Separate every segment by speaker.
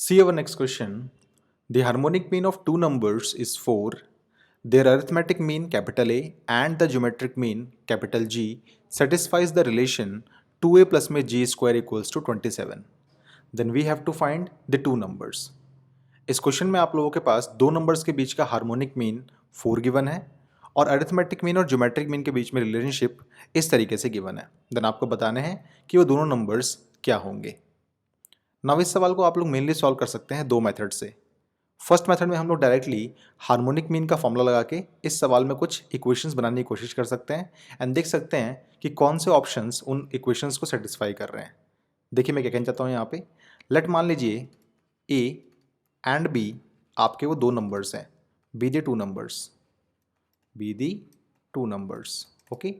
Speaker 1: See our next question. The harmonic mean of two numbers is 4. Their arithmetic mean capital A and the geometric mean capital G satisfies the relation 2a plus में g square equals to 27. Then we have to find the two numbers. इस question में आप लोगों के पास दो numbers के बीच का harmonic mean 4 given है और अरिथमेटिक मीन और ज्योमेट्रिक मीन के बीच में रिलेशनशिप इस तरीके से गिवन है। देन आपको बताने हैं कि वो दोनों नंबर्स क्या होंगे। नाउ इस सवाल को आप लोग मेनली सॉल्व कर सकते हैं दो मेथड से। फर्स्ट मेथड में हम लोग डायरेक्टली हार्मोनिक मीन का फॉर्मूला लगा के इस सवाल में कुछ इक्वेशंस बनाने की कोशिश कर सकते हैं एंड देख सकते हैं कि कौन से ऑप्शंस उन इक्वेशंस को सेटिस्फाई कर रहे हैं। देखिए मैं क्या कहना चाहता हूँ यहाँ पे, लेट मान लीजिए ए एंड बी आपके वो दो नंबर्स हैं, be the two numbers, okay.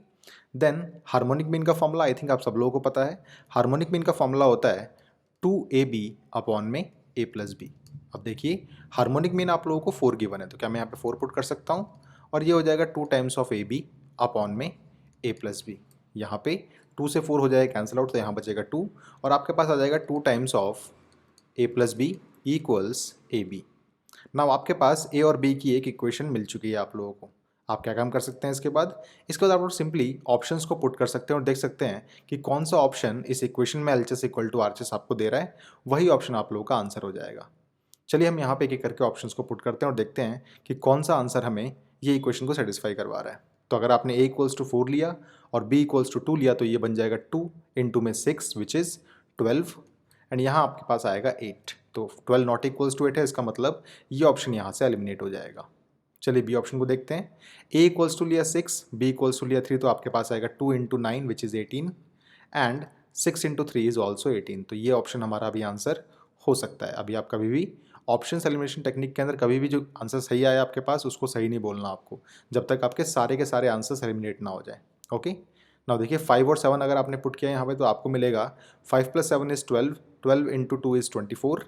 Speaker 1: Then harmonic mean का फॉर्मूला आई थिंक आप सब लोगों को पता है। हार्मोनिक मीन का फॉर्मूला होता है 2ab अपॉन में a प्लस बी। अब देखिए हार्मोनिक मीन आप लोगों को 4 गिवन है, तो क्या मैं यहाँ पे 4 पुट कर सकता हूँ और ये हो जाएगा 2 टाइम्स ऑफ ab अपॉन में a प्लस बी। यहाँ पे 2 से 4 हो जाएगा कैंसिल आउट, तो यहाँ बचेगा 2 और आपके पास आ जाएगा 2 times of a plus b equals a b. Now आपके पास a और b की एक इक्वेशन मिल चुकी है आप लोगों को। आप क्या काम कर सकते हैं इसके बाद आप लोग सिंपली ऑप्शंस को पुट कर सकते हैं और देख सकते हैं कि कौन सा ऑप्शन इस इक्वेशन में LHS इक्वल टू RHS आपको दे रहा है, वही ऑप्शन आप लोगों का आंसर हो जाएगा। चलिए हम यहाँ पे एक एक करके ऑप्शंस को पुट करते हैं और देखते हैं कि कौन सा आंसर हमें ये इक्वेशन को सेटिस्फाई करवा रहा है। तो अगर आपने a इक्वल्स टू 4 लिया और b इक्वल्स टू 2 लिया तो ये बन जाएगा 2 इंटू में 6 विच इज़ 12 एंड यहाँ आपके पास आएगा 8। तो 12 नॉट इक्वल्स टू 8 है, इसका मतलब ये ऑप्शन यहाँ से एलिमिनेट हो जाएगा। चलिए बी ऑप्शन को देखते हैं। a इक्वल्स टू लिया 6, b इक्वल्स टू लिया 3, तो आपके पास आएगा 2 into 9 which is 18 and 6 into 3 is also 18। तो ये ऑप्शन हमारा अभी आंसर हो सकता है। अभी आप कभी भी ऑप्शन एलिमिनेशन टेक्निक के अंदर कभी भी जो आंसर सही आया आपके पास उसको सही नहीं बोलना आपको, जब तक आपके सारे के सारे आंसर्स एलिमिनेट ना हो जाए, ओके। नाउ देखिए 5 और 7 अगर आपने पुट किया यहाँ पे तो आपको मिलेगा 5 plus 7 is 12, 12 into 2 is 24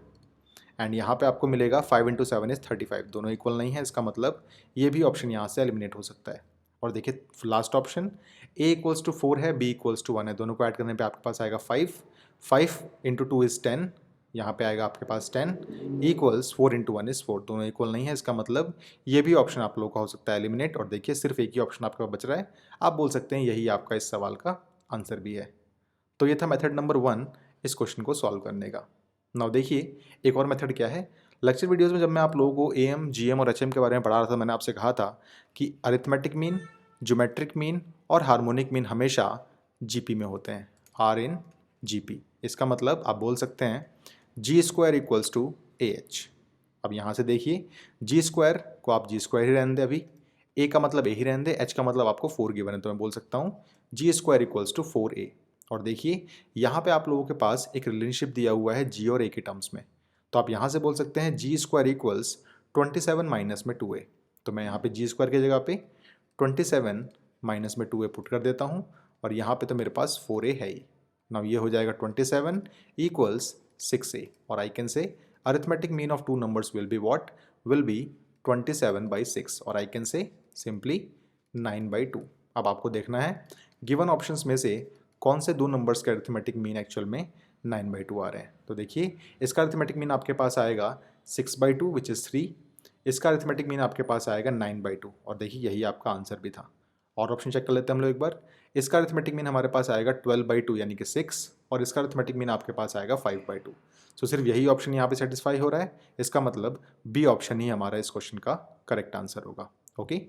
Speaker 1: and यहाँ पे आपको मिलेगा 5 इंटू 7 इज़ 35। दोनों इक्वल नहीं है, इसका मतलब ये भी ऑप्शन यहाँ से एलिमिनेट हो सकता है। और देखिए last option a equals to 4 है, b इक्वल्स टू 1 है, दोनों को ऐड करने पे आपके पास आएगा 5 इंटू 2 इज़ 10, यहाँ पे आएगा आपके पास 10 इक्वल्स 4 इंटू 1 इज़ 4। दोनों इक्वल नहीं है, इसका मतलब ये भी ऑप्शन आप लोगों का हो सकता है एलिमिनेट। और देखिए सिर्फ एक ही ऑप्शन आपका बच रहा है, आप बोल सकते हैं यही आपका इस सवाल का आंसर भी है। तो ये था मेथड नंबर 1 इस क्वेश्चन को सॉल्व करने का। नाउ देखिए एक और मेथड क्या है। लेक्चर वीडियोस में जब मैं आप लोगों को AM, GM और HM के बारे में पढ़ा रहा था, मैंने आपसे कहा था कि अरिथमेटिक मीन, ज्योमेट्रिक मीन और हार्मोनिक मीन हमेशा GP में होते हैं, R इन GP। इसका मतलब आप बोल सकते हैं G square equals to AH। अब यहाँ से देखिए G स्क्वायर को आप G स्क्वायर ही रहने दें, अभी A का मतलब A ही रहने दें, H का मतलब आपको 4 गिवन है, तो मैं बोल सकता हूँ G square equals to 4A। और देखिए यहाँ पे आप लोगों के पास एक रिलेशनशिप दिया हुआ है G और A के टर्म्स में, तो आप यहाँ से बोल सकते हैं G स्क्वायर इक्वल्स 27 माइनस में 2A। तो मैं यहाँ पे G स्क्वायर की जगह पे 27 माइनस में 2A पुट कर देता हूँ और यहाँ पे तो मेरे पास 4A है ही। नाउ ये हो जाएगा 27 इक्वल्स 6A और I can say arithmetic mean of two numbers will be what, will be 27/6 और आई कैन से सिंपली 9/2। अब आपको देखना है गिवन ऑप्शंस में से कौन से दो नंबर्स के अरिथमेटिक मीन एक्चुअल में 9/2 आ रहे हैं। तो देखिए इसका अरिथमेटिक मीन आपके पास आएगा 6/2 विच इज़ 3, इसका अरिथमेटिक मीन आपके पास आएगा 9/2 और देखिए यही आपका आंसर भी था। और ऑप्शन चेक कर लेते हैं हम लोग एक बार। इसका अरिथमेटिक मीन हमारे पास आएगा 12/2 यानी कि 6 और इसका अरिथमेटिक मीन आपके पास आएगा 5/2। सो सिर्फ यही ऑप्शन यहाँ पे सेटिस्फाई हो रहा है, इसका मतलब बी ऑप्शन ही हमारा इस क्वेश्चन का करेक्ट आंसर होगा, ओके।